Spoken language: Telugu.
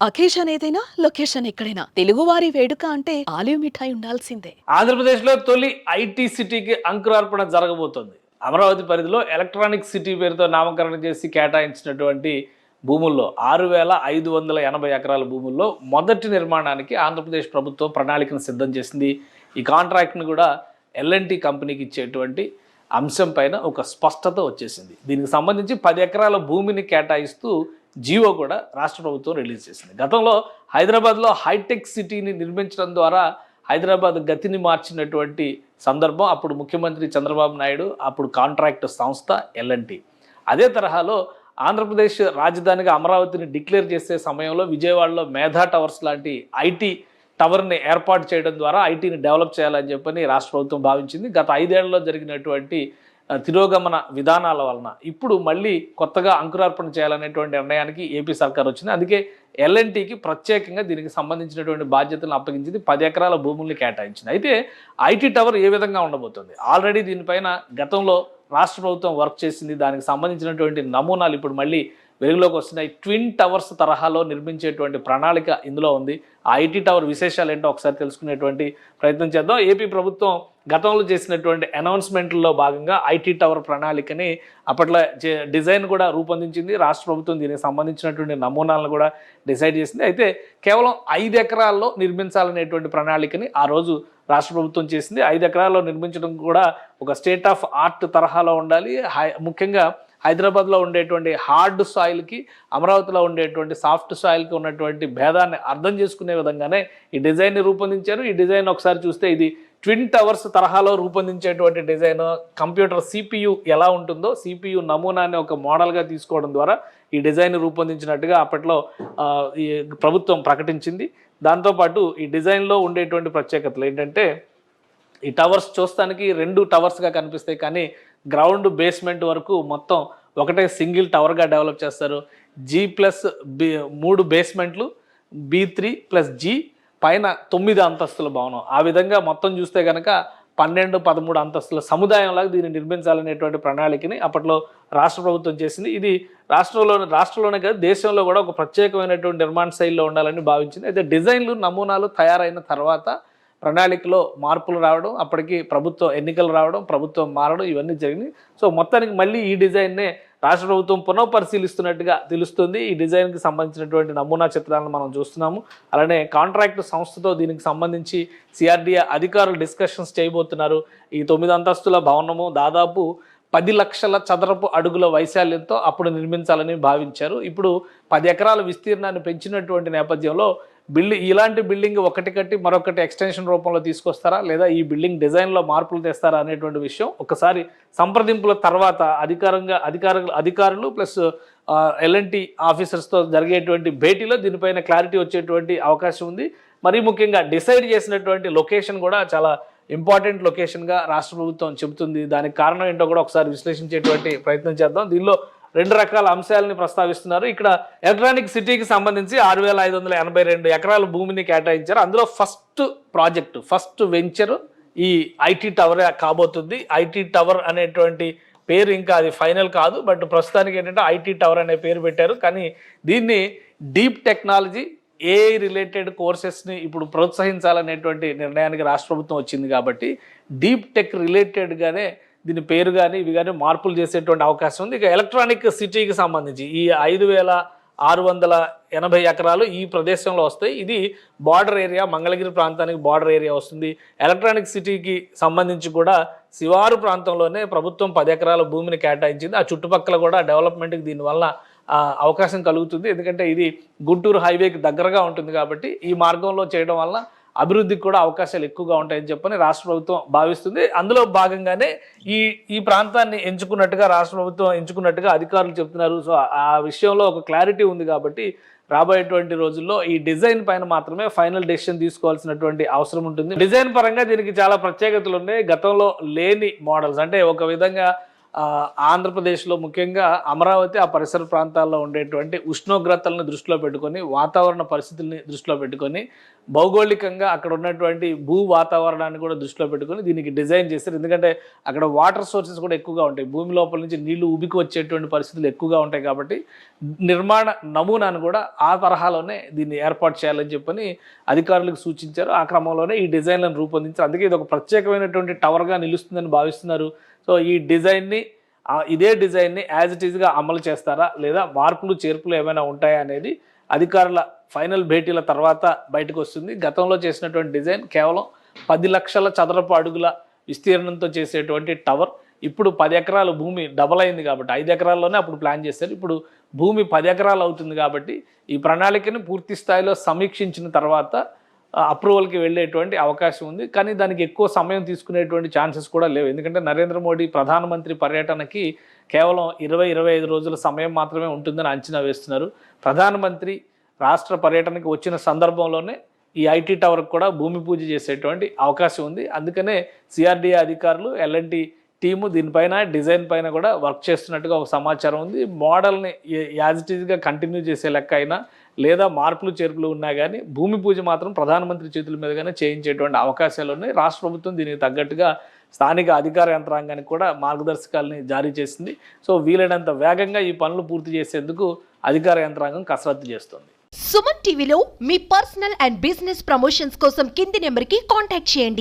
అకేషన్ ఏదైనా లొకేషన్ ఎక్కడైనా తెలుగువారి వేడుక అంటే ఆలివ్ మిఠాయి ఉండాల్సిందే. ఆంధ్రప్రదేశ్లో తొలి ఐటీ సిటీకి అంకురార్పణ జరగబోతోంది. అమరావతి పరిధిలో ఎలక్ట్రానిక్ సిటీ పేరుతో నామకరణం చేసి కేటాయించినటువంటి భూముల్లో 6,580 ఎకరాల భూముల్లో మొదటి నిర్మాణానికి ఆంధ్రప్రదేశ్ ప్రభుత్వం ప్రణాళికను సిద్ధం చేసింది. ఈ కాంట్రాక్ట్ని కూడా ఎల్ఎన్టీ కంపెనీకి ఇచ్చేటువంటి అంశం పైన ఒక స్పష్టత వచ్చేసింది. దీనికి సంబంధించి 10 ఎకరాల భూమిని కేటాయిస్తూ జియో కూడా రాష్ట్ర ప్రభుత్వం రిలీజ్ చేసింది. గతంలో హైదరాబాద్లో హైటెక్ సిటీని నిర్మించడం ద్వారా హైదరాబాద్ గతిని మార్చినటువంటి సందర్భం. అప్పుడు ముఖ్యమంత్రి చంద్రబాబు నాయుడు, అప్పుడు కాంట్రాక్ట్ సంస్థ ఎల్ఎన్టీ. అదే తరహాలో ఆంధ్రప్రదేశ్ రాజధానిగా అమరావతిని డిక్లేర్ చేసే సమయంలో విజయవాడలో మేధా టవర్స్ లాంటి ఐటీ టవర్ని ఏర్పాటు చేయడం ద్వారా ఐటీని డెవలప్ చేయాలని చెప్పని రాష్ట్ర ప్రభుత్వం భావించింది. గత 5 ఏళ్లలో జరిగినటువంటి తిరోగమన విధానాల వలన ఇప్పుడు మళ్ళీ కొత్తగా అంకురార్పణ చేయాలనేటువంటి నిర్ణయానికి ఏపీ సర్కార్ వచ్చింది. అందుకే ఎల్ఎన్టీకి ప్రత్యేకంగా దీనికి సంబంధించినటువంటి బాధ్యతలను అప్పగించింది. 10 ఎకరాల భూముల్ని కేటాయించింది. అయితే ఐటీ టవర్ ఏ విధంగా ఉండబోతుంది? ఆల్రెడీ దీనిపైన గతంలో రాష్ట్ర ప్రభుత్వం వర్క్ చేసింది. దానికి సంబంధించినటువంటి నమూనాలు ఇప్పుడు మళ్ళీ వెలుగులోకి వస్తున్నాయి. ట్విన్ టవర్స్ తరహాలో నిర్మించేటువంటి ప్రణాళిక ఇందులో ఉంది. ఆ ఐటీ టవర్ విశేషాలు ఏంటో ఒకసారి తెలుసుకునేటువంటి ప్రయత్నం చేద్దాం. ఏపీ ప్రభుత్వం గతంలో చేసినటువంటి అనౌన్స్మెంట్లలో భాగంగా ఐటీ టవర్ ప్రణాళికని అప్పట్లో డిజైన్ కూడా రూపొందించింది. రాష్ట్ర ప్రభుత్వం దీనికి సంబంధించినటువంటి నమూనాలను కూడా డిసైడ్ చేసింది. అయితే కేవలం 5 ఎకరాల్లో నిర్మించాలనేటువంటి ప్రణాళికని ఆ రోజు రాష్ట్ర ప్రభుత్వం చేసింది. 5 ఎకరాల్లో నిర్మించడం కూడా ఒక స్టేట్ ఆఫ్ ఆర్ట్ తరహాలో ఉండాలి. ముఖ్యంగా హైదరాబాద్లో ఉండేటువంటి హార్డ్ సాయిల్కి, అమరావతిలో ఉండేటువంటి సాఫ్ట్ సాయిల్కి ఉన్నటువంటి భేదాన్ని అర్థం చేసుకునే విధంగానే ఈ డిజైన్ని రూపొందించారు. ఈ డిజైన్ ఒకసారి చూస్తే ఇది ట్విన్ టవర్స్ తరహాలో రూపొందించేటువంటి డిజైన్. కంప్యూటర్ సిపియు ఎలా ఉంటుందో సిపియు నమూనాన్ని ఒక మోడల్గా తీసుకోవడం ద్వారా ఈ డిజైన్ రూపొందించినట్టుగా అప్పట్లో ఈ ప్రభుత్వం ప్రకటించింది. దాంతోపాటు ఈ డిజైన్లో ఉండేటువంటి ప్రత్యేకతలు ఏంటంటే, ఈ టవర్స్ చూస్తానికి 2 టవర్స్గా కనిపిస్తాయి, కానీ గ్రౌండ్ బేస్మెంట్ వరకు మొత్తం ఒకటే సింగిల్ టవర్గా డెవలప్ చేస్తారు. G+3 బేస్మెంట్లు, B3+G పైన 9 అంతస్తుల భవనం. ఆ విధంగా మొత్తం చూస్తే కనుక 12-13 అంతస్తుల సముదాయంలాగా దీన్ని నిర్మించాలనేటువంటి ప్రణాళికని అప్పట్లో రాష్ట్ర ప్రభుత్వం చేసింది. ఇది రాష్ట్రంలోనే కాదు, దేశంలో కూడా ఒక ప్రత్యేకమైనటువంటి నిర్మాణ శైలిలో ఉండాలని భావించింది. అయితే డిజైన్లు నమూనాలు తయారైన తర్వాత ప్రణాళికలో మార్పులు రావడం, అప్పటికి ప్రభుత్వం ఎన్నికలు రావడం, ప్రభుత్వం మారడం, ఇవన్నీ జరిగినాయి. సో మొత్తానికి మళ్ళీ ఈ డిజైన్నే రాష్ట్ర ప్రభుత్వం పునఃపరిశీలిస్తున్నట్టుగా తెలుస్తుంది. ఈ డిజైన్కి సంబంధించినటువంటి నమూనా చిత్రాలను మనం చూస్తున్నాము. అలానే కాంట్రాక్ట్ సంస్థతో దీనికి సంబంధించి సిఆర్డీఏ అధికారులు డిస్కషన్స్ చేయబోతున్నారు. ఈ 9 అంతస్తుల భవనము దాదాపు 10 లక్షల చదరపు అడుగుల వైశాల్యంతో అప్పుడు నిర్మించాలని భావించారు. ఇప్పుడు 10 ఎకరాల విస్తీర్ణాన్ని పెంచినటువంటి నేపథ్యంలో ఇలాంటి బిల్డింగ్ ఒకటి కట్టి మరొకటి ఎక్స్టెన్షన్ రూపంలో తీసుకొస్తారా, లేదా ఈ బిల్డింగ్ డిజైన్లో మార్పులు తెస్తారా అనేటువంటి విషయం ఒకసారి సంప్రదింపుల తర్వాత అధికారులు ప్లస్ ఎల్ఎన్టీ ఆఫీసర్స్తో జరిగేటువంటి భేటీలో దీనిపైన క్లారిటీ వచ్చేటువంటి అవకాశం ఉంది. మరీ ముఖ్యంగా డిసైడ్ చేసినటువంటి లొకేషన్ కూడా చాలా ఇంపార్టెంట్ లొకేషన్గా రాష్ట్ర ప్రభుత్వం చెబుతుంది. దానికి కారణం ఏంటో కూడా ఒకసారి విశ్లేషించేటువంటి ప్రయత్నం చేద్దాం. దీనిలో 2 రకాల అంశాలని ప్రస్తావిస్తున్నారు. ఇక్కడ ఎలక్ట్రానిక్ సిటీకి సంబంధించి 6,582 ఎకరాల భూమిని కేటాయించారు. అందులో ఫస్ట్ వెంచర్ ఈ ఐటీ టవర్ కాబోతుంది. ఐటీ టవర్ అనేటువంటి పేరు ఇంకా అది ఫైనల్ కాదు, బట్ ప్రస్తుతానికి ఏంటంటే ఐటీ టవర్ అనే పేరు పెట్టారు. కానీ దీన్ని డీప్ టెక్నాలజీ, ఏఐ రిలేటెడ్ కోర్సెస్ని ఇప్పుడు ప్రోత్సహించాలనేటువంటి నిర్ణయానికి రాష్ట్ర ప్రభుత్వం వచ్చింది. కాబట్టి డీప్ టెక్ రిలేటెడ్గానే దీని పేరు కానీ ఇవి కానీ మార్పులు చేసేటువంటి అవకాశం ఉంది. ఇక ఎలక్ట్రానిక్ సిటీకి సంబంధించి ఈ 5,680 ఎకరాలు ఈ ప్రదేశంలో వస్తాయి. ఇది బార్డర్ ఏరియా, మంగళగిరి ప్రాంతానికి బార్డర్ ఏరియా వస్తుంది. ఎలక్ట్రానిక్ సిటీకి సంబంధించి కూడా శివారు ప్రాంతంలోనే ప్రభుత్వం 10 ఎకరాల భూమిని కేటాయించింది. ఆ చుట్టుపక్కల కూడా డెవలప్మెంట్కి దీనివల్ల అవకాశం కలుగుతుంది. ఎందుకంటే ఇది గుంటూరు హైవేకి దగ్గరగా ఉంటుంది కాబట్టి ఈ మార్గంలో చేయడం వల్ల అభివృద్ధికి కూడా అవకాశాలు ఎక్కువగా ఉంటాయని చెప్పని రాష్ట్ర ప్రభుత్వం భావిస్తుంది. అందులో భాగంగానే ఈ ప్రాంతాన్ని రాష్ట్ర ప్రభుత్వం ఎంచుకున్నట్టుగా అధికారులు చెప్తున్నారు. సో ఆ విషయంలో ఒక క్లారిటీ ఉంది కాబట్టి రాబోయేటువంటి రోజుల్లో ఈ డిజైన్ పైన మాత్రమే ఫైనల్ డెసిషన్ తీసుకోవాల్సినటువంటి అవసరం ఉంటుంది. డిజైన్ పరంగా దీనికి చాలా ప్రత్యేకతలు ఉన్నాయి. గతంలో లేని మోడల్స్, అంటే ఒక విధంగా ఆంధ్రప్రదేశ్లో ముఖ్యంగా అమరావతి ఆ పరిసర ప్రాంతాల్లో ఉండేటువంటి ఉష్ణోగ్రతలను దృష్టిలో పెట్టుకొని వాతావరణ పరిస్థితుల్ని దృష్టిలో పెట్టుకొని భౌగోళికంగా అక్కడ ఉన్నటువంటి భూ వాతావరణాన్ని కూడా దృష్టిలో పెట్టుకొని దీనికి డిజైన్ చేశారు. ఎందుకంటే అక్కడ వాటర్ సోర్సెస్ కూడా ఎక్కువగా ఉంటాయి, భూమి లోపల నుంచి నీళ్లు ఉబికి వచ్చేటువంటి పరిస్థితులు ఎక్కువగా ఉంటాయి కాబట్టి నిర్మాణ నమూనాను కూడా ఆ తరహాలోనే దీన్ని ఏర్పాటు చేయాలని చెప్పని అధికారులకు సూచించారు. ఆ క్రమంలోనే ఈ డిజైన్లను రూపొందించారు. అందుకే ఇది ఒక ప్రత్యేకమైనటువంటి టవర్గా నిలుస్తుందని భావిస్తున్నారు. సో ఈ డిజైన్ని ఇదే డిజైన్ని యాజ్ ఇట్ ఈజ్గా అమలు చేస్తారా లేదా మార్పులు చేర్పులు ఏమైనా ఉంటాయా అనేది అధికారుల ఫైనల్ భేటీల తర్వాత బయటకు వస్తుంది. గతంలో చేసినటువంటి డిజైన్ కేవలం 10 లక్షల చదరపు అడుగుల విస్తీర్ణంతో చేసేటువంటి టవర్ ఇప్పుడు 10 ఎకరాల భూమి డబల్ అయింది కాబట్టి 5 ఎకరాల్లోనే అప్పుడు ప్లాన్ చేశారు. ఇప్పుడు భూమి 10 ఎకరాలు అవుతుంది కాబట్టి ఈ ప్రణాళికను పూర్తి స్థాయిలో సమీక్షించిన తర్వాత అప్రూవల్కి వెళ్ళేటువంటి అవకాశం ఉంది. కానీ దానికి ఎక్కువ సమయం తీసుకునేటువంటి ఛాన్సెస్ కూడా లేవు. ఎందుకంటే నరేంద్ర మోడీ ప్రధానమంత్రి పర్యటనకి కేవలం 20-25 రోజుల సమయం మాత్రమే ఉంటుందని అంచనా వేస్తున్నారు. ప్రధానమంత్రి రాష్ట్ర పర్యటనకి వచ్చిన సందర్భంలోనే ఈ ఐటీ టవర్కి కూడా భూమి పూజ చేసేటువంటి అవకాశం ఉంది. అందుకనే సిఆర్డీఏ అధికారులు ఎల్ఎన్టీ టీము దీనిపైన డిజైన్ పైన కూడా వర్క్ చేస్తున్నట్టుగా ఒక సమాచారం ఉంది. మోడల్ని యాజ్ ఇట్ ఈజ్గా కంటిన్యూ చేసే లెక్క అయినా లేదా మార్పులు చేర్పులు ఉన్నా కానీ భూమి పూజ మాత్రం ప్రధానమంత్రి చేతుల మీదుగానే చేయించేటువంటి అవకాశాలు ఉన్నాయి. రాష్ట్ర ప్రభుత్వం దీనికి తగ్గట్టుగా స్థానిక అధికార యంత్రాంగానికి కూడా మార్గదర్శకాలని జారీ చేసింది. సో వీలైనంత వేగంగా ఈ పనులు పూర్తి చేసేందుకు అధికార యంత్రాంగం కసరత్తు చేస్తుంది. సుమన్ టీవీలో మీ పర్సనల్ అండ్ బిజినెస్ ప్రమోషన్స్ కోసం కింది నెంబర్కి కాంటాక్ట్ చేయండి.